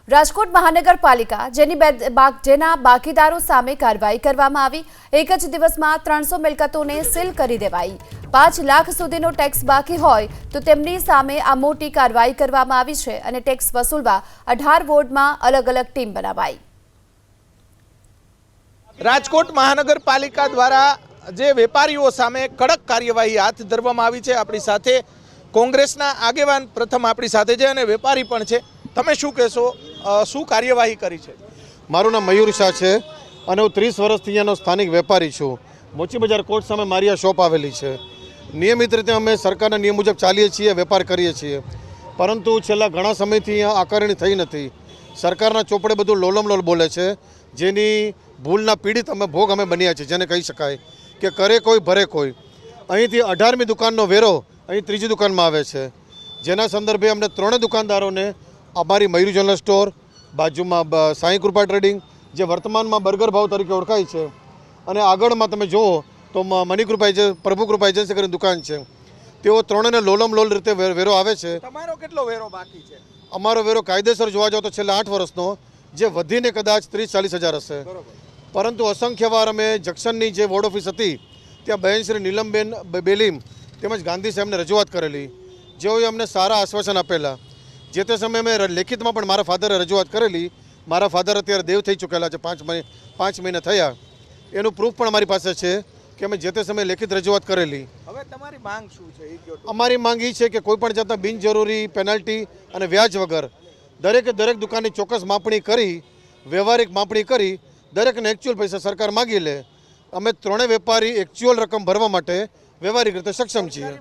રાજકોટ મહાનગરપાલિકા જેના બાકીદારો સામે કાર્યવાહી કરવામાં આવી। એક જ દિવસમાં 300 મિલકતોને સીલ કરી દેવાઈ। 5 લાખ સુધીનો ટેક્સ બાકી હોય તો તેમની સામે આ મોટી કાર્યવાહી કરવામાં આવી છે અને ટેક્સ વસૂલવા 18 વોર્ડમાં અલગ-અલગ ટીમ બનાવાઈ। રાજકોટ મહાનગરપાલિકા દ્વારા જે વેપારીઓ સામે કડક કાર્યવાહી હાથ ધરવામાં આવી છે। આપણી સાથે કોંગ્રેસના આગેવાન પ્રથમ આપણી સાથે છે અને વેપારી પણ છે। તમે શું કહેશો, શું કાર્યવાહી કરી છે? મારું નામ મયુર શાહ છે અને હું 30 વર્ષથી અહીંયાનો સ્થાનિક વેપારી છું। મોચી બજાર કોર્ટ સામે મારી આ શોપ આવેલી છે। નિયમિત રીતે અમે સરકારના નિયમ મુજબ ચાલીએ છીએ, વેપાર કરીએ છીએ, પરંતુ છેલ્લા ઘણા સમયથી અહીંયા આકારણી થઈ નથી। સરકારના ચોપડે બધું લોલમલોલ બોલે છે, જેની ભૂલના પીડિત ભોગ અમે બન્યા છીએ, જેને કહી શકાય કે કરે કોઈ ભરે કોઈ। અહીંથી 18મી દુકાનનો વેરો અહીં ત્રીજી દુકાનમાં આવે છે, જેના સંદર્ભે અમને 3 દુકાનદારોને અમારી મયુર જનરલ સ્ટોર, બાજુમાં સાંઈ કૃપા ટ્રેડિંગ, જે વર્તમાનમાં બર્ગર ભાવ તરીકે ઓળખાય છે, અને આગળમાં તમે જુઓ તો મનીકૃપા પ્રભુ કૃપા એજન્સી કરીને દુકાન છે, તેઓ 3ને લોલમલોલ રીતે વેરો આવે છે। તમારો કેટલો વેરો બાકી છે? અમારો વેરો કાયદેસર જોવા જાવ તો છેલ્લા 8 વર્ષનો, જે વધીને કદાચ 30-40 હજાર હશે, પરંતુ અસંખ્ય વાર અમે જંક્શનની જે વોર્ડ ઓફિસ હતી ત્યાં બહેન શ્રી નીલમબેન બેલીમ તેમજ ગાંધી સાહેબને રજૂઆત કરેલી, જેઓએ અમને સારા આશ્વાસન આપેલા। જે તે સમયે મેં લેખિતમાં પણ મારા ફાધરે રજૂઆત કરેલી। મારા ફાધર અત્યારે દેવ થઈ ચૂકેલા છે, 5 મહિના થયા। એનું પ્રૂફ પણ અમારી પાસે છે કે અમે જે તે સમયે લેખિત રજૂઆત કરેલી। હવે તમારી માંગ શું છે? અમારી માંગ એ છે કે કોઈપણ જાતના બિનજરૂરી પેનલ્ટી અને વ્યાજ વગર દરેક દુકાનની ચોક્કસ માપણી કરી, વ્યવહારિક માપણી કરી દરેકને એકચ્યુઅલ પૈસા સરકાર માગી લે। અમે 3 વેપારી એકચ્યુઅલ રકમ ભરવા માટે વ્યવહારિક રીતે સક્ષમ છીએ।